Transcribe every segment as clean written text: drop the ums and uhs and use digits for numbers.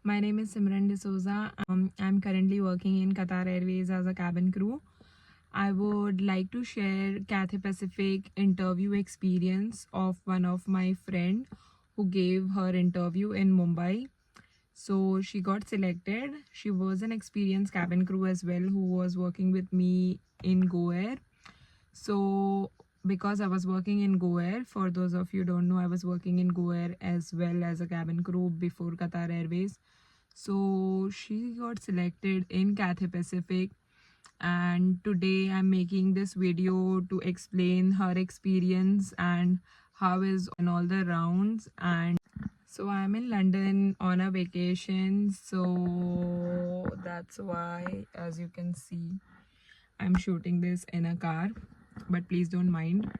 My name is Simran D'Souza. I'm currently working in Qatar Airways as a cabin crew. I would like to share Cathay Pacific interview experience of one of my friend who gave her interview in Mumbai. So she got selected. She was an experienced cabin crew as well who was working with me in Go Air. So because I was working in Go Air, for those of you who don't know, I was working in Go Air as well as a cabin crew before Qatar Airways. So she got selected in Cathay Pacific, and today I'm making this video to explain her experience and how is on all the rounds. And so I'm in London on a vacation, so that's why, as you can see, I'm shooting this in a car, but please don't mind.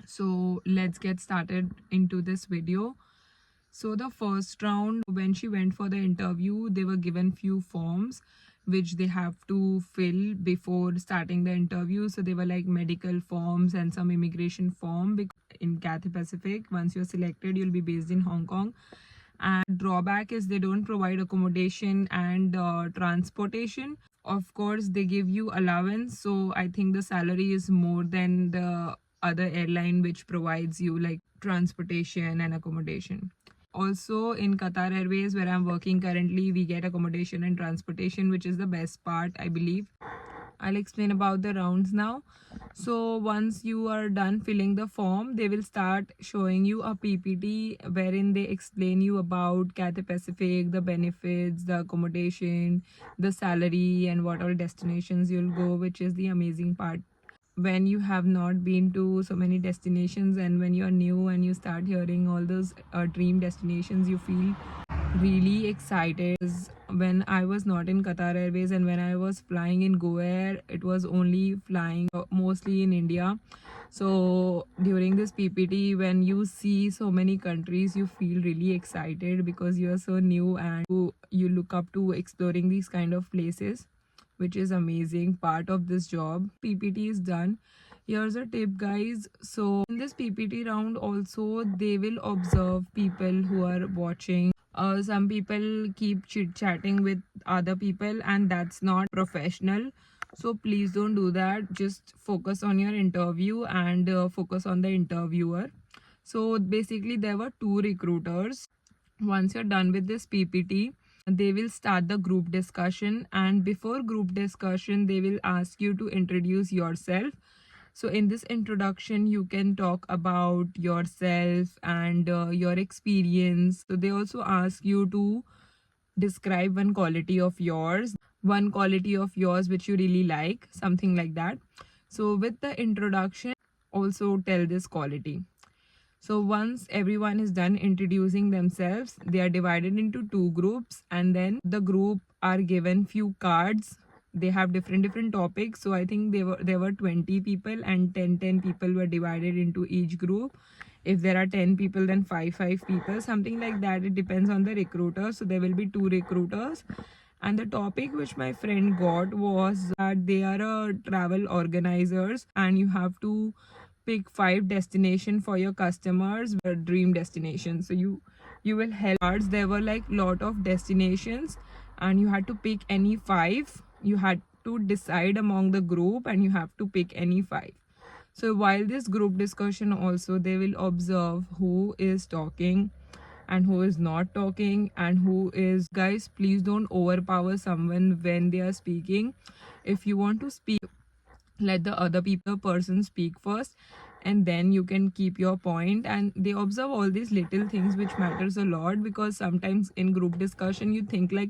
So let's get started into this video. So the first round, when she went for the interview, they were given few forms which they have to fill before starting the interview. So they were like medical forms and some immigration form. Because in Cathay Pacific, once you're selected, you'll be based in Hong Kong. And drawback is they don't provide accommodation and transportation. Of course, they give you allowance. So I think the salary is more than the other airline which provides you like transportation and accommodation. Also in Qatar Airways, where I'm working currently, we get accommodation and transportation, which is the best part, I believe. I'll explain about the rounds now. So once you are done filling the form, they will start showing you a PPT wherein they explain you about Cathay Pacific, the benefits, the accommodation, the salary, and what all destinations you'll go, which is the amazing part. When you have not been to so many destinations and when you're new and you start hearing all those dream destinations, you feel really excited. When I was not in Qatar Airways and when I was flying in Go Air, it was only flying mostly in India. So during this PPT, when you see so many countries, you feel really excited because you are so new and you look up to exploring these kind of places, which is amazing part of this job. PPT is done. Here's a tip, guys. So in this PPT round also, they will observe people who are watching. Some people keep chit chatting with other people and that's not professional. So please don't do that. Just focus on your interview and focus on the interviewer. So basically there were two recruiters. Once you're done with this PPT, they will start the group discussion, and before group discussion they will ask you to introduce yourself. So in this introduction you can talk about yourself and your experience. So they also ask you to describe one quality of yours, which you really like, something like that. So with the introduction, also tell this quality. So once everyone is done introducing themselves, they are divided into two groups, and then the group are given few cards. They have different topics. So I think there were 20 people and 10 people were divided into each group. If there are 10 people, then 5 people, something like that. It depends on the recruiter. So there will be two recruiters. And the topic which my friend got was that they are travel organizers and you have to pick 5 destination for your customers, dream destination. So you will help cards. There were like lot of destinations and you had to pick any 5. You had to decide among the group and you have to pick any 5. So while this group discussion also, they will observe who is talking and who is not talking and who is. Guys, please don't overpower someone when they are speaking. If you want to speak, let the other person speak first, and then you can keep your point. And they observe all these little things which matters a lot, because sometimes in group discussion you think like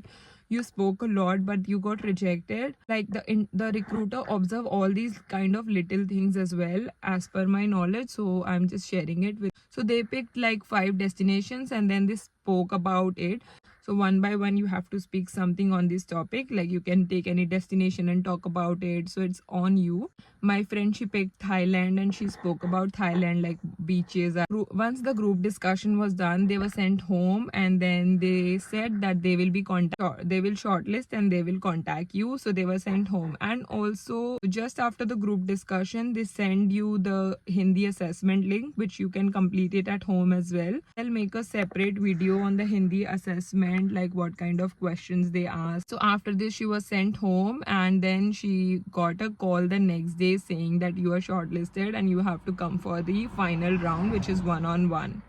you spoke a lot but you got rejected. Like the recruiter observe all these kind of little things as well, as per my knowledge, so I'm just sharing it with. So they picked like 5 destinations and then they spoke about it. So one by one you have to speak something on this topic, like you can take any destination and talk about it, so it's on you. My friend, she picked Thailand and she spoke about Thailand, like beaches. Once the group discussion was done, they were sent home, and then they said that they will shortlist and they will contact you. So they were sent home. And also, just after the group discussion, they send you the Hindi assessment link, which you can complete it at home as well. I'll make a separate video on the Hindi assessment, like what kind of questions they ask. So after this, she was sent home, and then she got a call the next day saying that you are shortlisted and you have to come for the final round, which is one-on-one.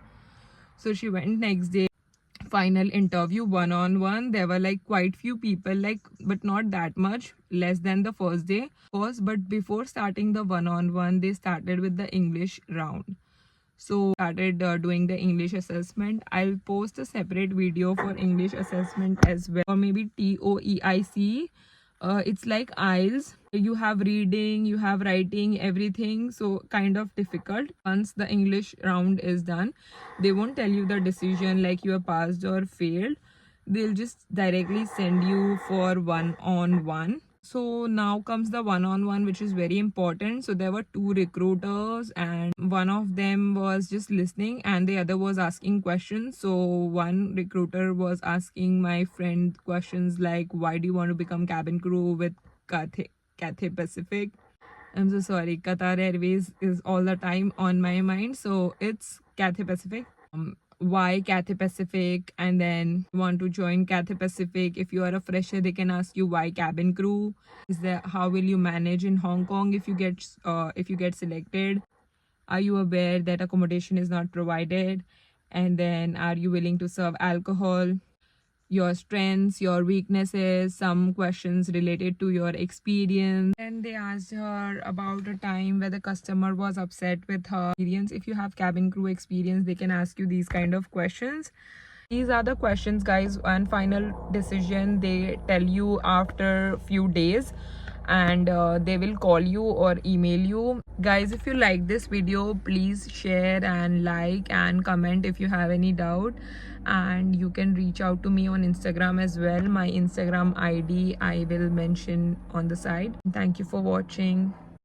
So she went next day, final interview, one-on-one. There were like quite few people, like, but not that much, less than the first day, of course. But before starting the one-on-one, they started with the English round. So started doing the English assessment. I'll post a separate video for English assessment as well, or maybe TOEIC. It's like IELTS. You have reading, you have writing, everything. So kind of difficult. Once the English round is done, they won't tell you the decision like you are passed or failed. They'll just directly send you for one-on-one. So now comes the one-on-one, which is very important. So there were two recruiters, and one of them was just listening and the other was asking questions. So one recruiter was asking my friend questions like, why do you want to become cabin crew with Cathay Pacific? I'm so sorry, Qatar Airways is all the time on my mind. So it's Cathay Pacific. Why Cathay Pacific? And then want to join Cathay Pacific. If you are a fresher, they can ask you why cabin crew. Is that how will you manage in Hong Kong if you get selected? Are you aware that accommodation is not provided? And then, are you willing to serve alcohol? Your strengths, your weaknesses, some questions related to your experience. And they asked her about a time where the customer was upset with her experience. If you have cabin crew experience, they can ask you these kind of questions. These are the questions, guys, and final decision they tell you after few days, and they will call you or email you. Guys, if you like this video, please share and like and comment if you have any doubt, and you can reach out to me on Instagram as well. My Instagram ID I will mention on the side. Thank you for watching.